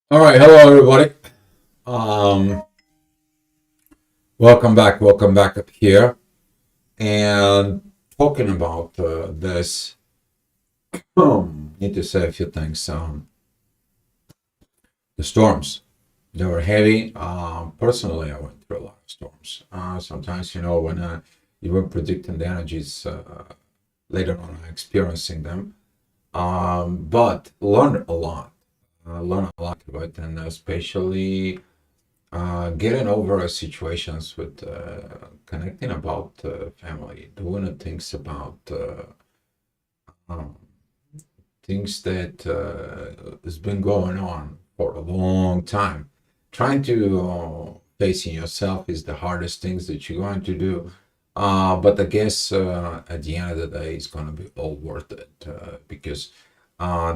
All right, hello everybody. Um, welcome back up here, and talking about this. Need to say a few things. The storms, they were heavy. Personally, I went through a lot of storms. Sometimes, when you were predicting the energies, later on experiencing them. But learned a lot. Learned a lot about it, and especially getting over situations with connecting about family, doing the things about um, things that has been going on for a long time. Trying to facing yourself is the hardest things that you're going to do. But I guess at the end of the day, it's going to be all worth it because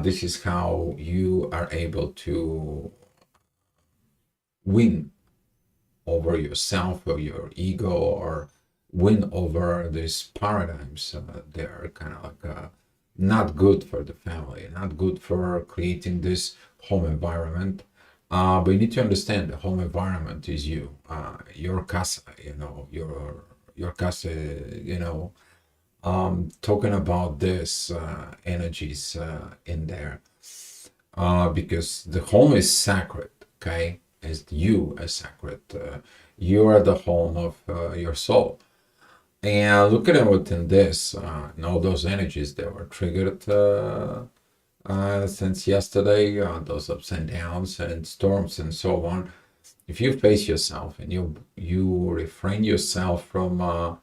this is how you are able to win over yourself or your ego or win over these paradigms. They're kind of like not good for the family, not good for creating this home environment. But you need to understand the home environment is you, your casa, your casa, talking about this energies in there because the home is sacred, okay? As you as sacred. You are the home of your soul. And look at it within this, and all those energies that were triggered since yesterday, those ups and downs and storms and so on. If you face yourself and you refrain yourself from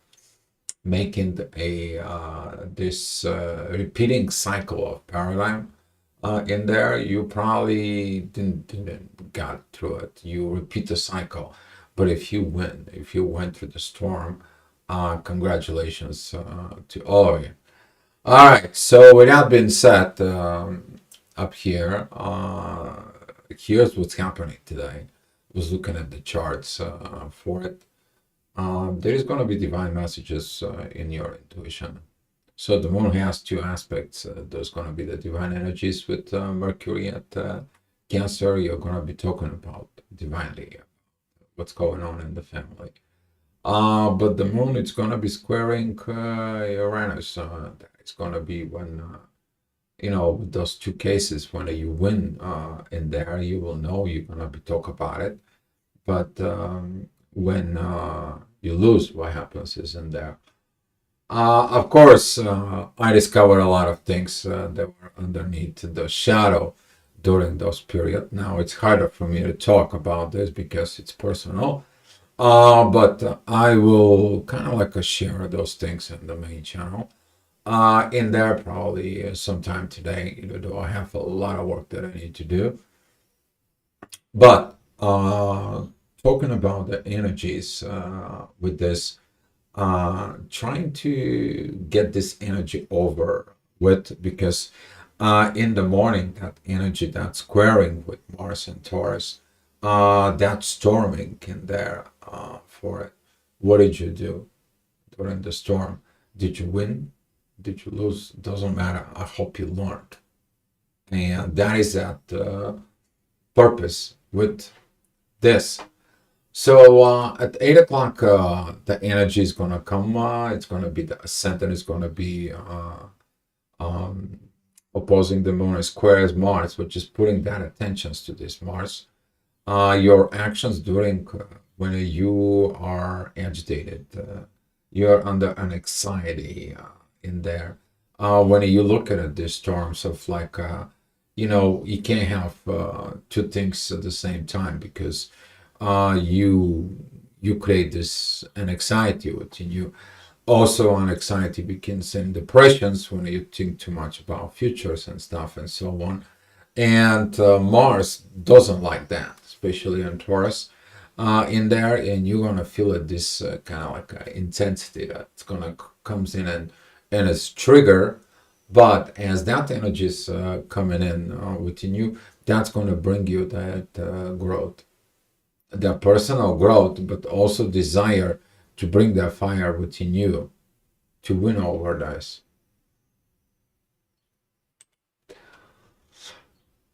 making a this repeating cycle of paradigm in there, you probably didn't got through it. You repeat the cycle, but if you went through the storm, congratulations to all of you. All right. So with that being said, up here, here's what's happening today. I was looking at the charts for it. There is going to be divine messages in your intuition. So the moon has two aspects. There's going to be the divine energies with Mercury at Cancer. You're going to be talking about divinely what's going on in the family. But the moon, it's going to be squaring Uranus. It's going to be when, those two cases, when you win in there, you will know you're going to be talk about it. But when you lose, what happens is in there. Of course, I discovered a lot of things that were underneath the shadow during those periods. Now it's harder for me to talk about this because it's personal. But I will kind of like share those things in the main channel. In there probably sometime today, though I have a lot of work that I need to do. But talking about the energies with this, trying to get this energy over with because in the morning that energy that's squaring with Mars and Taurus, that storming in there for it. What did you do during the storm? Did you win? Did you lose? Doesn't matter. I hope you learned, and that is that purpose with this. So at 8 o'clock, the energy is gonna come. It's gonna be the ascendant is gonna be um, opposing the moon squares Mars, which is putting that attentions to this Mars. Your actions during when you are agitated, you're under an anxiety in there. When you look at it, these terms of like, you can't have two things at the same time because you create this an anxiety within you. Also, an anxiety begins in depressions when you think too much about futures and stuff and so on. And Mars doesn't like that, especially on Taurus in there, and you're gonna feel it this kind of like intensity that's gonna comes in and it's trigger. But as that energy is coming in within you, that's gonna bring you that growth, that personal growth, but also desire to bring that fire within you to win over this.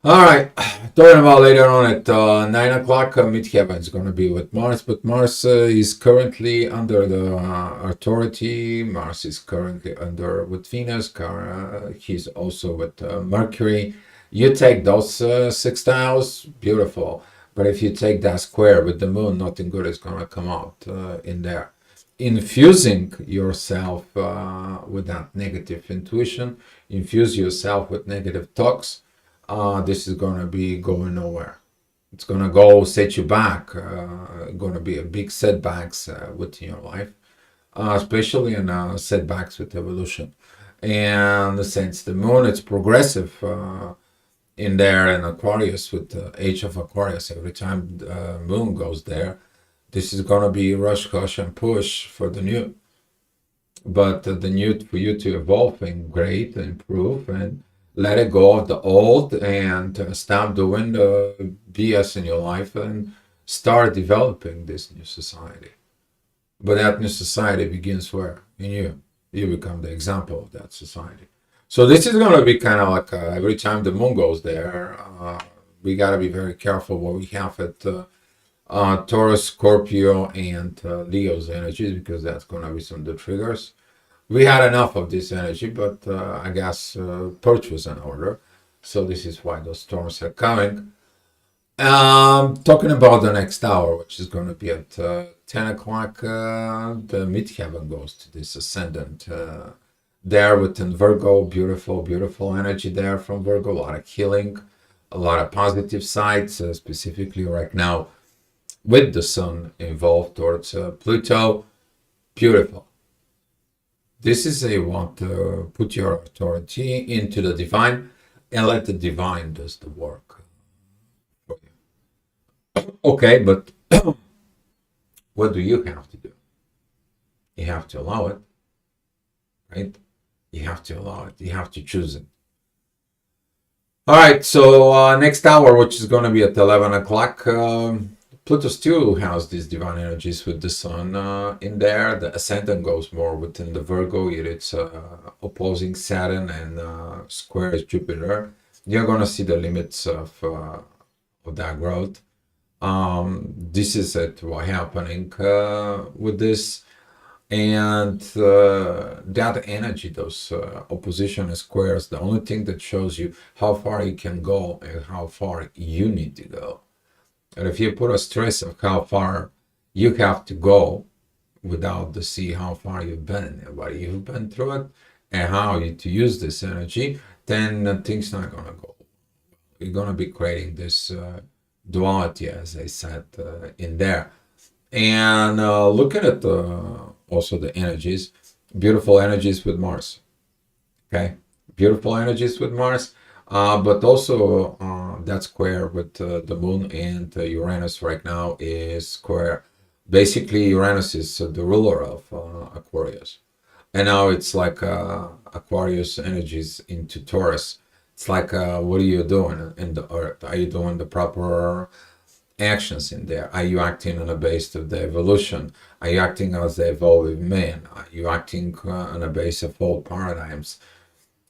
All right, Talking about later on at 9 o'clock, midheaven is going to be with Mars, but Mars is currently under the authority. Mars is currently under with Venus. He's also with Mercury. You take those sextiles, beautiful. But if you take that square with the moon, nothing good is going to come out in there. Infusing yourself with that negative intuition, infuse yourself with negative talks, this is going to be going nowhere. It's going to go set you back, going to be a big setbacks within your life, especially in setbacks with evolution. And since the moon, it's progressive in there in Aquarius with the age of Aquarius. Every time the moon goes there, this is going to be rush, hush, and push for the new. But the new for you to evolve and great, improve, and let it go of the old and stop doing the BS in your life and start developing this new society. But that new society begins where? In you. You become the example of that society. So this is going to be kind of like every time the moon goes there, we got to be very careful what we have at Taurus, Scorpio, and Leo's energies, because that's going to be some of the triggers. We had enough of this energy, but I guess purge was in order. So this is why those storms are coming. Talking about the next hour, which is going to be at 10 o'clock, the midheaven goes to this ascendant. There within Virgo, beautiful, beautiful energy there from Virgo, a lot of healing, a lot of positive sides, specifically right now with the sun involved towards Pluto, beautiful. This is a want to put your authority into the divine and let the divine does the work for you. Okay, but what do you have to do? You have to allow it, right? You have to allow it. You have to choose it. All right, so next hour, which is going to be at 11 o'clock, Pluto still has these divine energies with the sun in there. The ascendant goes more within the Virgo. It's opposing Saturn and squares Jupiter. You're going to see the limits of that growth. This is what's happening with this. And that energy, those opposition and squares, the only thing that shows you how far you can go and how far you need to go. And if you put a stress of how far you have to go without to see how far you've been and what you've been through it and how you to use this energy, then things not going to go. You're going to be creating this duality, as I said, in there. And looking at also the energies, beautiful energies with Mars. Okay, beautiful energies with Mars, but also that square with the moon and Uranus right now is square. Basically, Uranus is the ruler of Aquarius, and now it's like Aquarius energies into Taurus. It's like, what are you doing in the earth? Are you doing the proper actions in there? Are you acting on the basis of the evolution? Are you acting as the evolving man? Are you acting on the basis of old paradigms?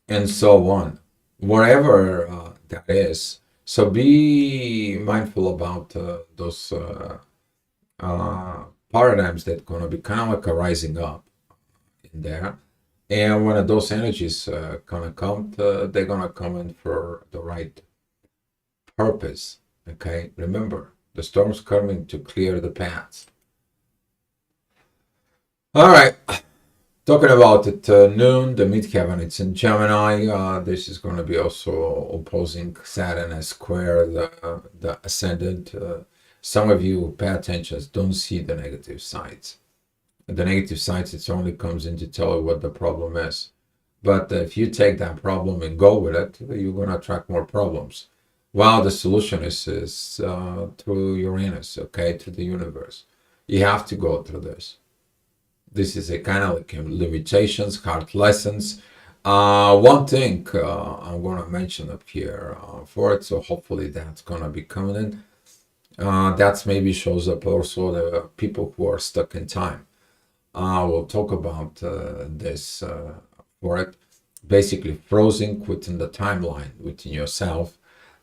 And so on. Whatever that is. So be mindful about those paradigms that are going to be kind of like a rising up in there. And when those energies going to come, they're going to come in for the right purpose. Okay, remember, the storm's coming to clear the paths. All right, talking about it, noon, the midheaven, it's in Gemini. This is going to be also opposing Saturn as square, the ascendant. Some of you pay attention, don't see the negative sides. The negative sides, it only comes in to tell you what the problem is. But if you take that problem and go with it, you're going to attract more problems. Well, the solution is through Uranus, okay, to the universe. You have to go through this. This is a kind of like limitations, hard lessons. One thing I'm going to mention up here for it, so hopefully that's going to be coming in. That maybe shows up also the people who are stuck in time. We'll talk about this for it. Basically, frozen within the timeline, within yourself.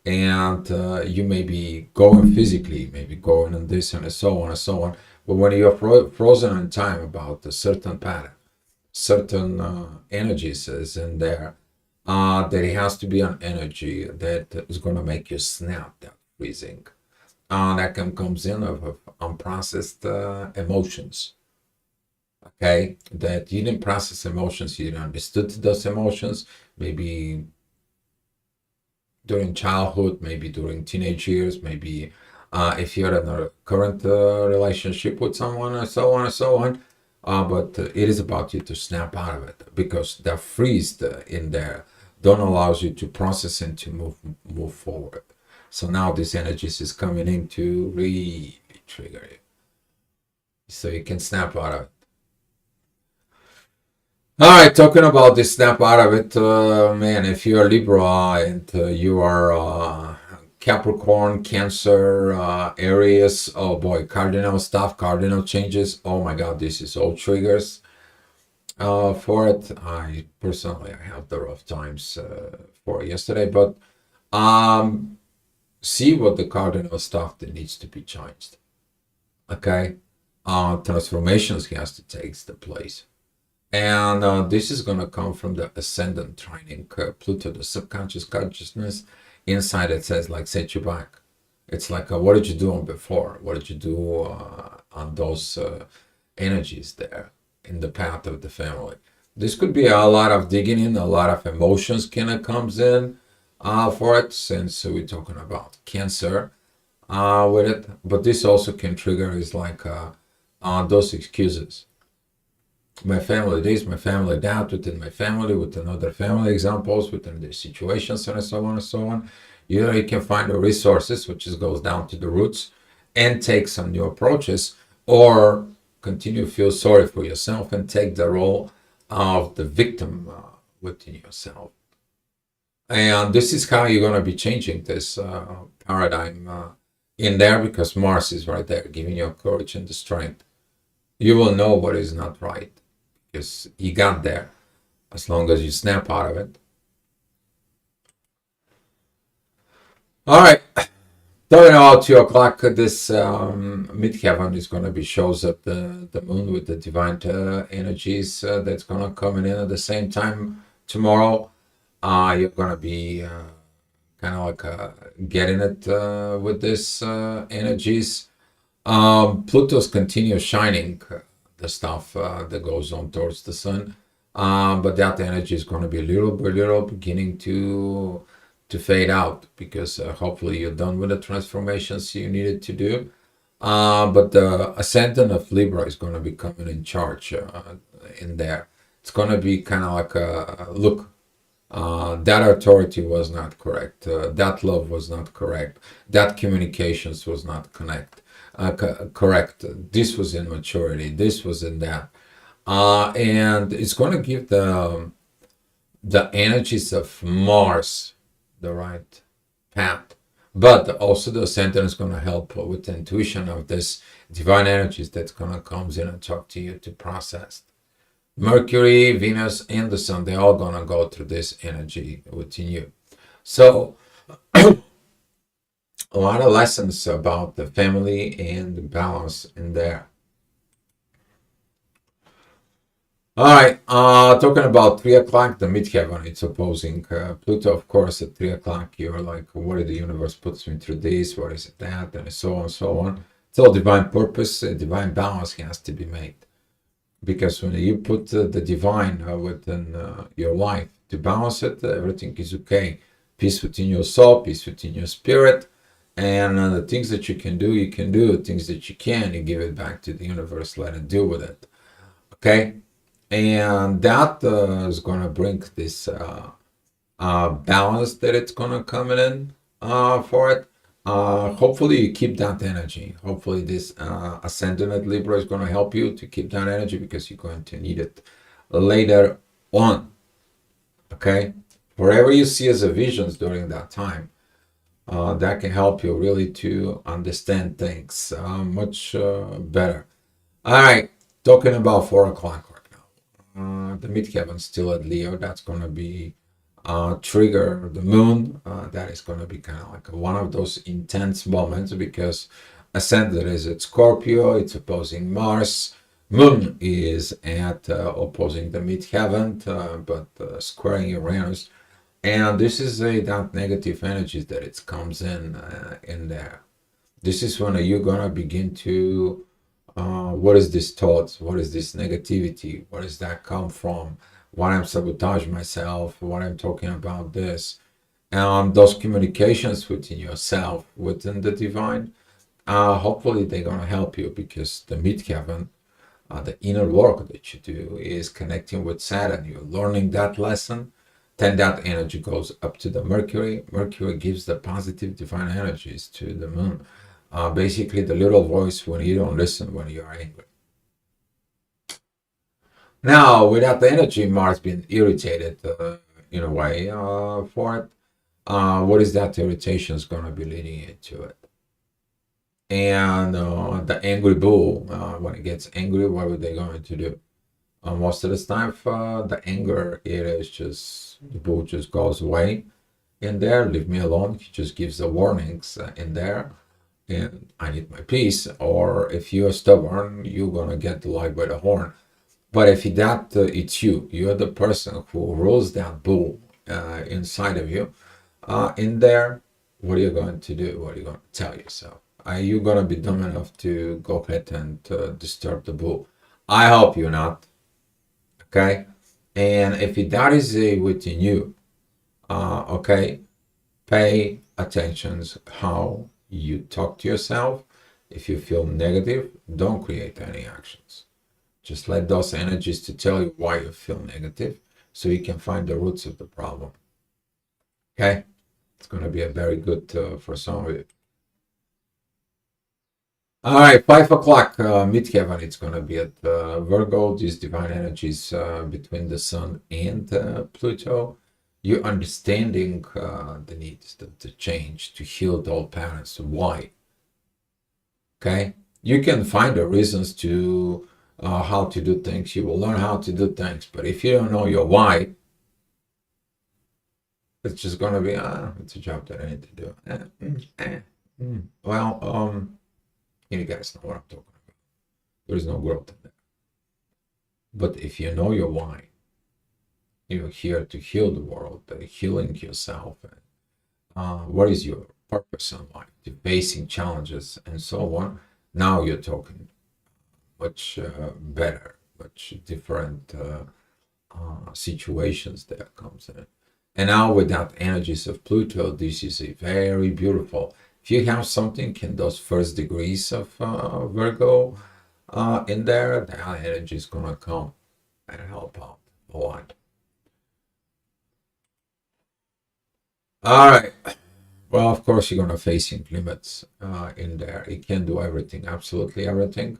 and you may be going physically, maybe going on this and so on and so on. But when you're frozen in time about a certain pattern, certain energies is in there, there has to be an energy that is going to make you snap that freezing. That comes in of unprocessed emotions. Okay, that you didn't process emotions, you didn't understood those emotions, maybe during childhood, maybe during teenage years, maybe if you're in a current relationship with someone, and so on and so on. But it is about you to snap out of it because they're freezed in there, don't allows you to process and to move forward. So now this energies is coming in to really trigger you, so you can snap out of it. All right, talking about this snap out of it, man, if you're Libra and you are Capricorn, Cancer, Aries, oh boy, cardinal stuff, cardinal changes. Oh my God, this is all triggers for it. I personally, I have the rough times for yesterday, but see what the cardinal stuff that needs to be changed. Okay, transformations has to take the place. And this is going to come from the ascendant training, Pluto, the subconscious consciousness inside. It says like set you back. It's like what did you do on before? What did you do on those energies there in the path of the family? This could be a lot of digging in, a lot of emotions kind of comes in for it, since we're talking about Cancer with it. But this also can trigger is like those excuses. My family this, my family that, within my family, within other family examples, within their situations, and so on and so on. You can find the resources, which is goes down to the roots, and take some new approaches, or continue to feel sorry for yourself and take the role of the victim within yourself. And this is how you're going to be changing this paradigm in there, because Mars is right there, giving you courage and the strength. You will know what is not right, because you got there as long as you snap out of it. All right, talking about 2 o'clock, this midheaven is going to be shows up the moon with the divine energies that's going to come in at the same time tomorrow. You're going to be kind of like getting it with this energies. Pluto's continues shining the stuff that goes on towards the sun, but that energy is going to be a little by little beginning to fade out, because hopefully you're done with the transformations you needed to do. But the ascendant of Libra is going to be coming in charge in there. It's going to be kind of like a look. That authority was not correct. That love was not correct. That communications was not correct. This was immaturity. This was in that, and it's going to give the energies of Mars the right path, but also the ascendant is going to help with the intuition of this divine energies that's going to comes in and talk to you to process. Mercury, Venus, and the Sun, they're all going to go through this energy within you. So a lot of lessons about the family and the balance in there. All right, talking about 3 o'clock, the midheaven, it's opposing Pluto, of course. At 3 o'clock, you're like, what did the universe puts me through this? What is it that? And so on and so on. It's all divine purpose, divine balance has to be made. Because when you put the divine within your life to balance it, everything is okay. Peace within your soul, peace within your spirit, and the things that you can do, you can do. The things that you can, you give it back to the universe, let it deal with it. Okay? And that is going to bring this balance that it's going to come in for it. Hopefully you keep that energy. Hopefully this ascendant at Libra is going to help you to keep that energy, because you're going to need it later on. Okay, whatever you see as a visions during that time, that can help you really to understand things much better. All right, talking about 4 o'clock right now. The midheaven still at Leo. That's going to be trigger the moon. That is going to be kind of like one of those intense moments because ascendant is at Scorpio, it's opposing Mars. Moon is at opposing the midheaven, but squaring Uranus. And this is that negative energies that it comes in there. This is when you're gonna begin to what is this thoughts? What is this negativity? Where does that come from? Why I'm sabotaging myself? What I'm talking about this? And those communications within yourself, within the divine, hopefully they're gonna help you because the midheaven, the inner work that you do is connecting with Saturn. You're learning that lesson. Then that energy goes up to the Mercury. Mercury gives the positive divine energies to the moon. Basically, the little voice when you don't listen when you are angry. Now, without the energy, Mars being irritated in a way for it, what is that irritation is going to be leading into it? And the angry bull, when it gets angry, what are they going to do? Most of the time, the anger, it is just, the bull just goes away in there, leave me alone. He just gives the warnings in there, and I need my peace. Or if you're stubborn, you're going to get the light by the horn. But if that it's you, you're the person who rules that bull inside of you. In there, what are you going to do? What are you going to tell yourself? Are you going to be dumb enough to go ahead and disturb the bull? I hope you're not. Okay, and if that is within you, okay, pay attention how you talk to yourself. If you feel negative, don't create any actions. Just let those energies to tell you why you feel negative so you can find the roots of the problem. Okay? It's going to be a very good for some of you. All right, 5 o'clock, midheaven, it's going to be at Virgo, these divine energies between the Sun and Pluto. You're understanding the needs, the change, to heal the old patterns. Why? Okay? You can find the reasons to how to do things. You will learn how to do things. But if you don't know your why, it's just going to be, it's a job that I need to do. Well, you guys know what I'm talking about. There is no growth in that. But if you know your why, you're here to heal the world, healing yourself. What is your purpose in life? To facing challenges and so on. Now you're talking much better, much different situations that comes in. And now with that energies of Pluto, this is a very beautiful. If you have something in those first degrees of Virgo in there, that energy is going to come and help out a lot. All right. Well, of course, you're going to facing limits in there. It can't do everything, absolutely everything.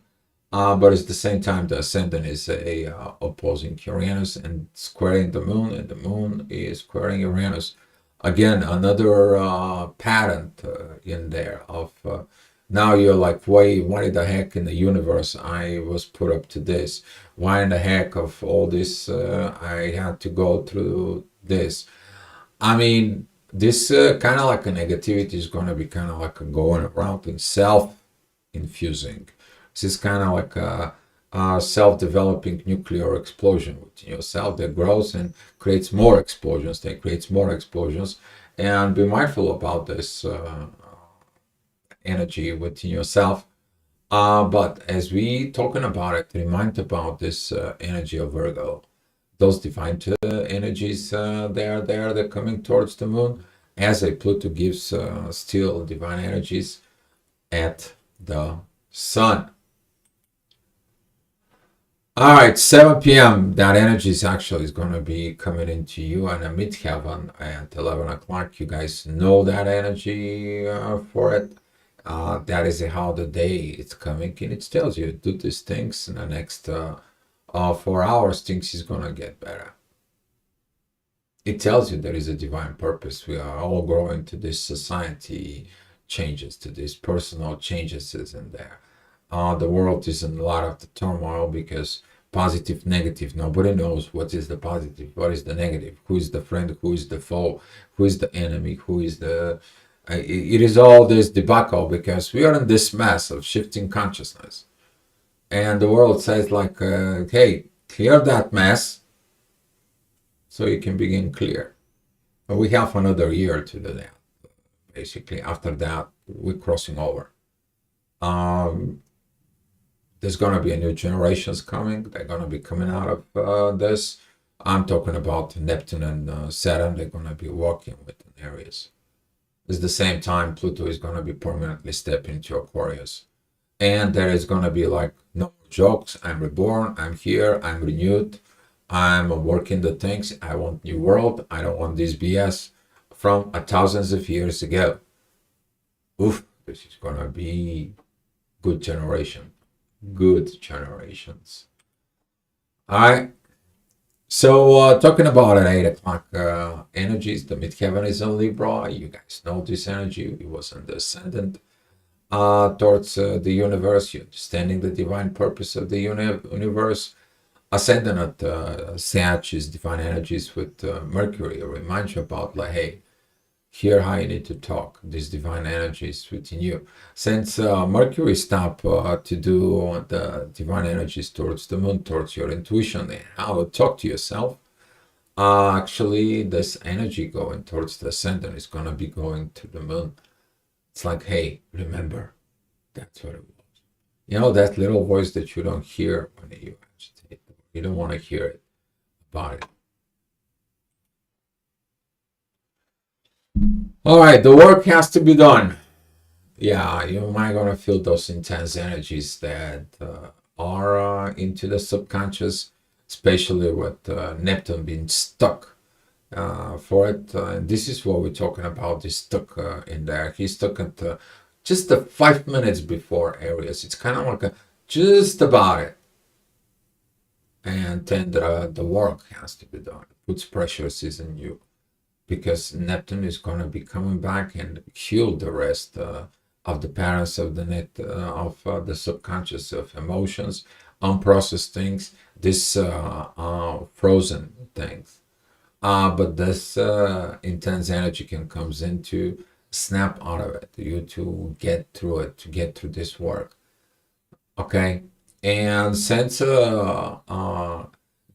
But at the same time, the ascendant is opposing Uranus and squaring the moon, and the moon is squaring Uranus. Again, another pattern in there of now you're like, why the heck in the universe I was put up to this? Why in the heck of all this I had to go through this? I mean, this kind of like a negativity is going to be kind of like a going around and self-infusing. This is kind of like a self-developing nuclear explosion within yourself that grows and creates more explosions. That creates more explosions, and be mindful about this energy within yourself. But as we talking about it, remind about this energy of Virgo. Those divine energies, they're coming towards the moon, as a Pluto gives still divine energies at the sun. All right, 7 p.m. That energy is actually going to be coming into you and a midheaven at 11 o'clock. You guys know that energy for it. That is how the day is coming, and it tells you do these things in the next 4 hours. Things is going to get better. It tells you there is a divine purpose. We are all growing to this society changes, to these personal changes in there. The world is in a lot of the turmoil because positive, negative. Nobody knows what is the positive, what is the negative, who is the friend, who is the foe, who is the enemy, who is the. It is all this debacle because we are in this mess of shifting consciousness, and the world says like, "Hey, clear that mess, so you can begin clear." But we have another year to do that. Basically, after that, we're crossing over. There's going to be a new generations coming. They're going to be coming out of this. I'm talking about Neptune and Saturn. They're going to be walking within Aries. It's the same time Pluto is going to be permanently stepping into Aquarius. And there is going to be like, no more jokes. I'm reborn. I'm here. I'm renewed. I'm working the things. I want new world. I don't want this BS from thousands of years ago. Oof, this is going to be good generation. Good generations. All right. So talking about at 8 o'clock energies, the midheaven is in Libra. You guys know this energy. It was in the ascendant towards the universe. You're understanding the divine purpose of the universe. Ascendant at Sag is divine energies with Mercury. It reminds you about like, hey, here how you need to talk. These divine energies within you. Since Mercury stopped to do the divine energies towards the moon, towards your intuition and how to talk to yourself, actually this energy going towards the ascendant is going to be going to the moon. It's like, hey, remember, that's what it was. You know, that little voice that you don't hear when you agitate. You don't want to hear it about it. All right, the work has to be done. Yeah, you might gonna feel those intense energies that are into the subconscious, especially with Neptune being stuck for it. This is what we're talking about. He's stuck in there. He's stuck at just the 5 minutes before Aries. It's kind of like just about it. And then the work has to be done. It puts pressures in you. Because Neptune is going to be coming back and heal the rest of the patterns of the the subconscious of emotions, unprocessed things, this frozen things. But this intense energy can comes in to snap out of it, you to get through it, to get through this work. Okay, and since that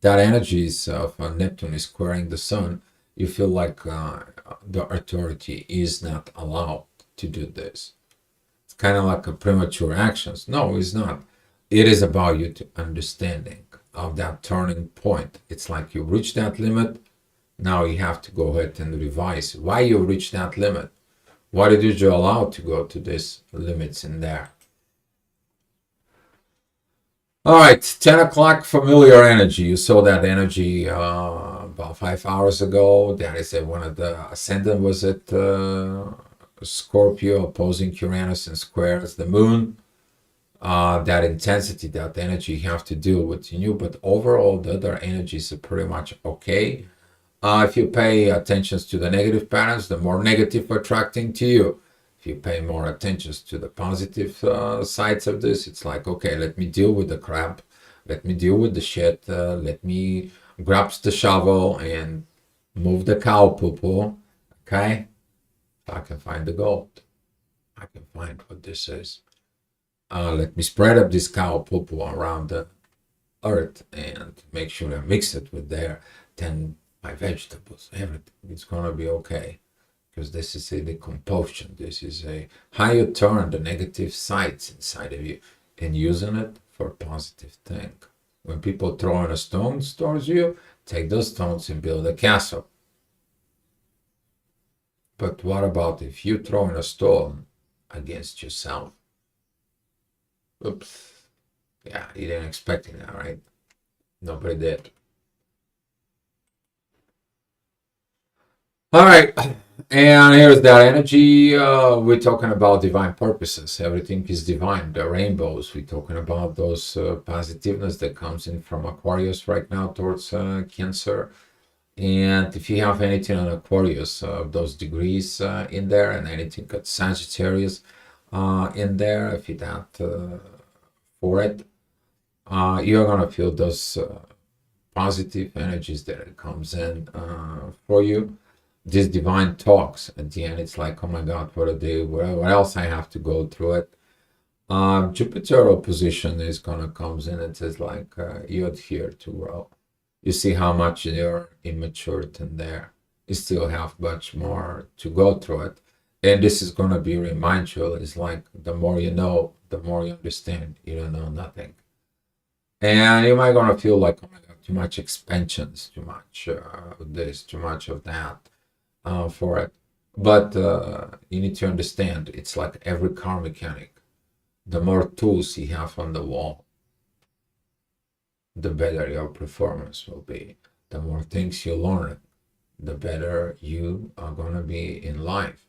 energies of Neptune is squaring the Sun, you feel like the authority is not allowed to do this. It's kind of like a premature actions. No, it's not. It is about you to understanding of that turning point. It's like you reach that limit. Now you have to go ahead and revise why you reached that limit. Why did you allow to go to these limits in there? All right, 10 o'clock, familiar energy. You saw that energy about 5 hours ago. That is one of the ascendant was it Scorpio opposing Uranus and squares the moon. That intensity, that energy you have to deal with in you. But overall, the other energies are pretty much okay. If you pay attention to the negative patterns, the more negative attracting to you. If you pay more attention to the positive sides of this, it's like, okay, let me deal with the crap. Let me deal with the shit. Let me grab the shovel and move the cow poo-poo. Okay? I can find the gold. I can find what this is. Let me spread up this cow poo-poo around the earth and make sure I mix it with there. Then my vegetables, everything. It's gonna be okay. Because this is a decomposition. This is how you turn the negative sides inside of you and using it for a positive thing. When people throw in a stones towards you, take those stones and build a castle. But what about if you throw in a stone against yourself? Oops. Yeah, you didn't expect that, right? Nobody did. All right. And here's that energy. We're talking about divine purposes. Everything is divine. The rainbows. We're talking about those positiveness that comes in from Aquarius right now towards Cancer. And if you have anything on Aquarius, those degrees in there, and anything got Sagittarius in there, if you that for it, you're gonna feel those positive energies that it comes in for you. This divine talks at the end. It's like, oh my God, what a day! What else I have to go through it? Jupiter opposition is gonna comes in. It says like you adhere to well. You see how much you're immature in there. You still have much more to go through it, and this is gonna be remind you. It's like the more you know, the more you understand. You don't know nothing, and you might gonna feel like, oh my God, too much expansions, too much this, too much of that for it. But you need to understand, it's like every car mechanic. The more tools you have on the wall, the better your performance will be. The more things you learn, the better you are going to be in life.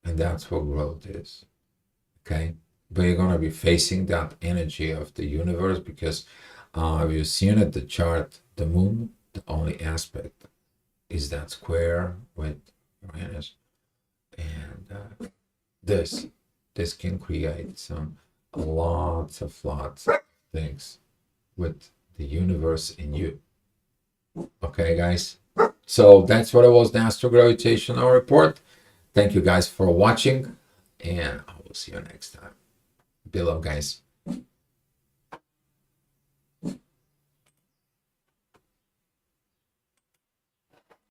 And that's what growth is. Okay? But you're going to be facing that energy of the universe because you've seen at the chart, the moon, the only aspect is that square with Uranus. And this can create some lots of things with the universe in you. Okay, guys. So that's what it was, the astrogravitational report. Thank you guys for watching, and I will see you next time. Be love, guys.